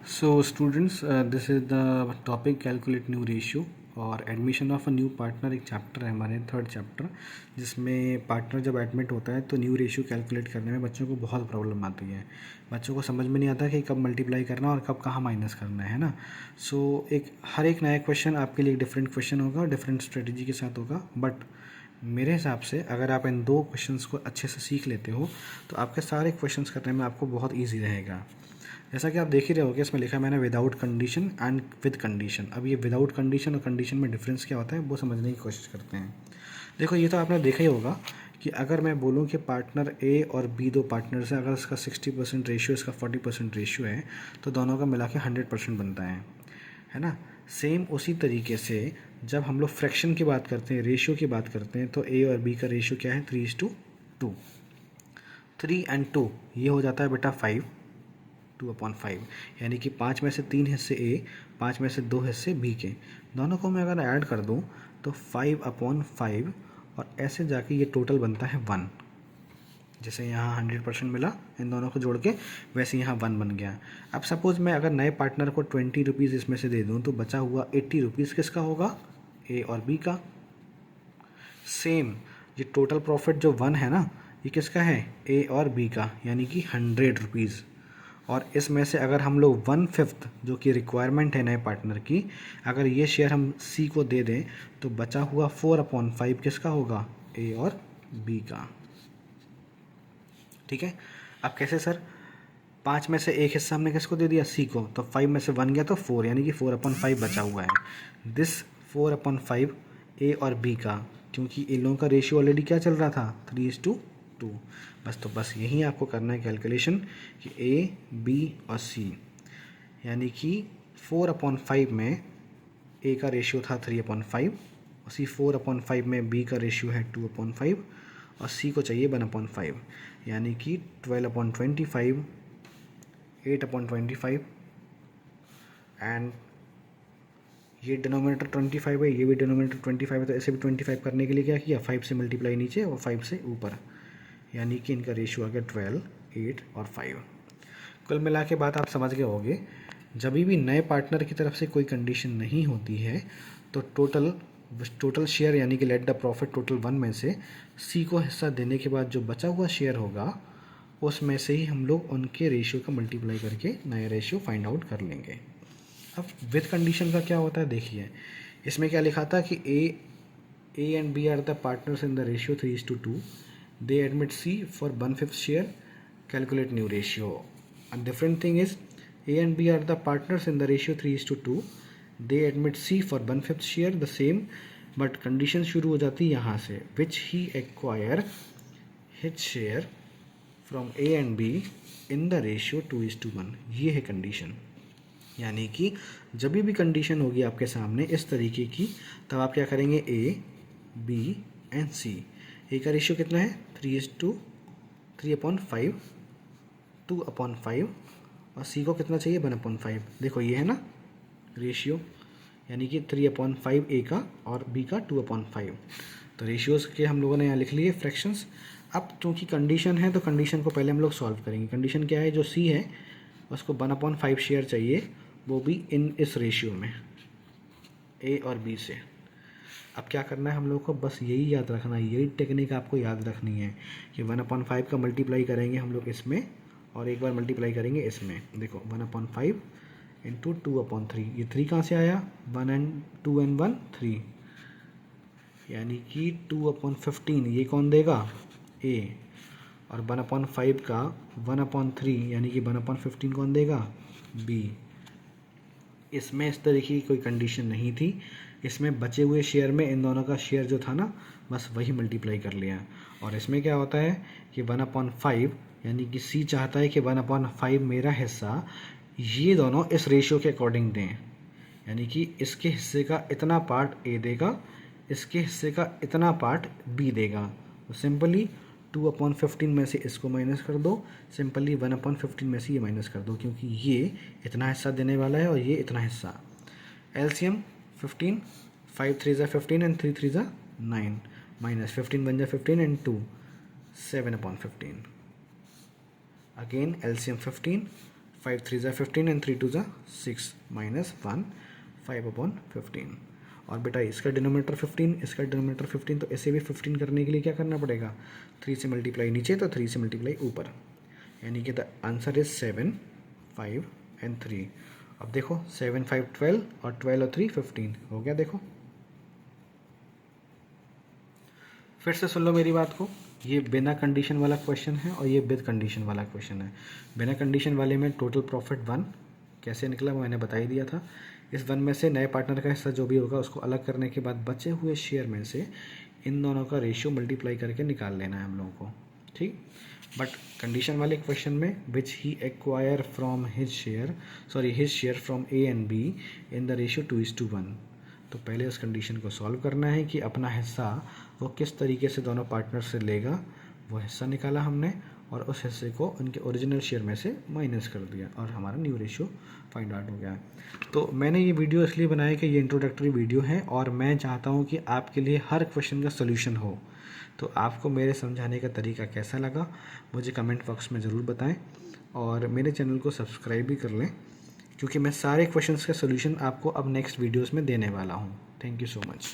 So students, this is the topic calculate new ratio और admission of a new partner एक chapter है हमारे third chapter, जिसमें partner जब एडमिट होता है तो न्यू रेशियो कैलकुलेट करने में बच्चों को बहुत प्रॉब्लम आती है। बच्चों को समझ में नहीं आता कि कब मल्टीप्लाई करना और कब कहाँ माइनस करना है ना। सो हर एक नया क्वेश्चन आपके लिए डिफरेंट क्वेश्चन होगा, डिफरेंट स्ट्रेटजी के साथ होगा। बट मेरे हिसाब से अगर आप इन दो क्वेश्चंस को अच्छे से सीख लेते हो तो आपके सारे क्वेश्चंस करने में आपको बहुत ईजी रहेगा। जैसा कि आप देख ही रहे होगे, इसमें लिखा है मैंने without condition and with condition. अब ये विदाउट कंडीशन और कंडीशन में डिफरेंस क्या होता है वो समझने की कोशिश करते हैं। देखो, ये तो आपने देखा ही होगा कि अगर मैं बोलूँ कि पार्टनर ए और बी दो पार्टनर्स हैं, अगर इसका 60% रेशियो इसका 40% रेशियो है तो दोनों का मिला के 100% बनता है ना। सेम उसी तरीके से जब हम लोग फ्रैक्शन की बात करते हैं, रेशियो की बात करते हैं, तो ए और बी का रेशियो क्या है? 3:2। 3 and 2 ये हो जाता है बेटा 5, 2/5, यानी कि 5 में से 3 हिस्से ए, 5 में से 2 हिस्से बी के। दोनों को मैं अगर ऐड कर दूं तो 5/5 और ऐसे जाके ये टोटल बनता है 1। जैसे यहाँ 100% मिला इन दोनों को जोड़ के, वैसे यहाँ 1 बन गया। अब सपोज़ मैं अगर नए पार्टनर को 20 रुपीज़ इसमें से दे दूँ तो बचा हुआ 80 रुपीज़ किसका होगा? ए और बी का। सेम ये टोटल प्रॉफिट जो 1 है ना, ये किसका है? ए और बी का, यानी कि 100 रुपीज़। और इसमें से अगर हम लोग 1/5 जो कि रिक्वायरमेंट है नए पार्टनर की, अगर ये शेयर हम सी को दे दें तो बचा हुआ 4/5 किसका होगा? ए और बी का। ठीक है। अब कैसे सर? 5 में से एक हिस्सा हमने किसको दे दिया? सी को, तो 5 में से 1 गया तो 4, यानी कि 4/5 बचा हुआ है। दिस 4/5 ए और बी का, क्योंकि इन लोगों का रेशियो ऑलरेडी क्या चल रहा था? 3:2। बस यही आपको करना है कैलकुलेशन कि ए, बी और सी, यानी कि 4/5 में ए का रेशियो था 3/5, उसी 4/5 में बी का रेशियो है 2/5 और सी को चाहिए 1/5, यानी कि 12/25, 8/25 एंड ये डिनोमिनेटर 25 है, ये भी डिनोमिनेटर 25 है, तो ऐसे भी 25 करने के लिए क्या किया? 5 से मल्टीप्लाई नीचे और 5 से ऊपर, यानी कि इनका रेशियो आ गया 12, 8 और 5। कुल मिला के बात आप समझ गए होंगे। जब भी नए पार्टनर की तरफ से कोई कंडीशन नहीं होती है तो टोटल शेयर, यानी कि लेट द प्रॉफिट टोटल 1 में से सी को हिस्सा देने के बाद जो बचा हुआ शेयर होगा उसमें से ही हम लोग उनके रेशियो का मल्टीप्लाई करके नया रेशियो फाइंड आउट कर लेंगे। अब विद कंडीशन का क्या होता है देखिए, इसमें क्या लिखा था कि A and B are the partners in the ratio 3:2, they admit C for 1/5 share, calculate new ratio. A different thing is A and B are the partners in the ratio 3:2. They admit C for 1/5 share, the same, but condition शुरू हो जाती है यहाँ से, which he acquire his share from A and B in the ratio 2:1। ये है condition. यानी कि जब भी कंडीशन होगी आपके सामने इस तरीके की, तब आप क्या करेंगे? A, B and C। ए का रेशियो कितना है? 3:5, 2/5 और सी को कितना चाहिए? 1/5। देखो ये है ना रेशियो, यानी कि 3/5 ए का और बी का 2/5। तो रेशियोज़ के हम लोगों ने यहाँ लिख लिए फ्रैक्शंस। अब क्योंकि कंडीशन है तो कंडीशन को पहले हम लोग सॉल्व करेंगे। कंडीशन क्या है? जो सी है उसको 1/5 शेयर चाहिए, वो भी इस रेशियो में ए और बी से। अब क्या करना है हम लोग को? बस यही याद रखना है, यही टेक्निक आपको याद रखनी है कि 1/5 का मल्टीप्लाई करेंगे हम लोग इसमें और एक बार मल्टीप्लाई करेंगे इसमें। देखो 1/5 इंटू 2/3, ये 3 कहाँ से आया? 1 एंड 2 एंड 1 3, यानी कि 2/15 ये कौन देगा? ए। और 1/5 का 1/3 यानी कि 1/15 कौन देगा? बी। इसमें इस तरीके की कोई कंडीशन नहीं थी, इसमें बचे हुए शेयर में इन दोनों का शेयर जो था ना, बस वही मल्टीप्लाई कर लिया। और इसमें क्या होता है कि 1/5, यानी कि सी चाहता है कि 1/5 मेरा हिस्सा ये दोनों इस रेशियो के अकॉर्डिंग दें, यानी कि इसके हिस्से का इतना पार्ट ए देगा, इसके हिस्से का इतना पार्ट बी देगा। तो सिंपली 2/15 में से इसको माइनस कर दो, सिंपली 1/15 में से ये माइनस कर दो, क्योंकि ये इतना हिस्सा देने वाला है और ये इतना हिस्सा। एलसीएम 15, 5 3 ज़ा 15 एंड 3 3 ज़ा 9, माइनस 15 बन जा 15 एंड 2 7/15। अगेन एलसीएम 15, 5 3 ज़ा 15 एंड 3 2 ज़ा 6 माइनस 1 5/15। और बेटा इसका डिनोमिनेटर 15, इसका डिनोमिनेटर 15, तो ऐसे भी 15 करने के लिए क्या करना पड़ेगा, 3 से मल्टीप्लाई नीचे तो 3 से मल्टीप्लाई ऊपर, यानी कि द आंसर इज 7 5 एंड 3। अब देखो 7 5 12 और 12 और 3 15 हो गया। देखो फिर से सुन लो मेरी बात को, ये बिना कंडीशन वाला क्वेश्चन है और ये विद कंडीशन वाला क्वेश्चन है। बिना कंडीशन वाले में टोटल प्रॉफिट 1 कैसे निकला वो मैंने बता ही दिया था। इस 1 में से नए पार्टनर का हिस्सा जो भी होगा उसको अलग करने के बाद बचे हुए शेयर में से इन दोनों का रेशियो मल्टीप्लाई करके निकाल लेना है हम लोगों को, ठीक। बट कंडीशन वाले क्वेश्चन में which he acquire from his share from A and B in the ratio 2:1। तो पहले उस कंडीशन को सॉल्व करना है कि अपना हिस्सा वो किस तरीके से दोनों पार्टनर से लेगा, वो हिस्सा निकाला हमने और उस हिस्से को उनके ओरिजिनल शेयर में से माइनस कर दिया और हमारा न्यू रेशियो फाइंड आउट हो गया। तो मैंने ये वीडियो इसलिए बनाया कि ये इंट्रोडक्टरी वीडियो है और मैं चाहता हूँ कि आपके लिए हर क्वेश्चन का सोल्यूशन हो। तो आपको मेरे समझाने का तरीका कैसा लगा मुझे कमेंट बॉक्स में ज़रूर बताएं और मेरे चैनल को सब्सक्राइब भी कर लें, क्योंकि मैं सारे क्वेश्चंस का सोल्यूशन आपको अब नेक्स्ट वीडियोस में देने वाला हूँ। Thank you so much.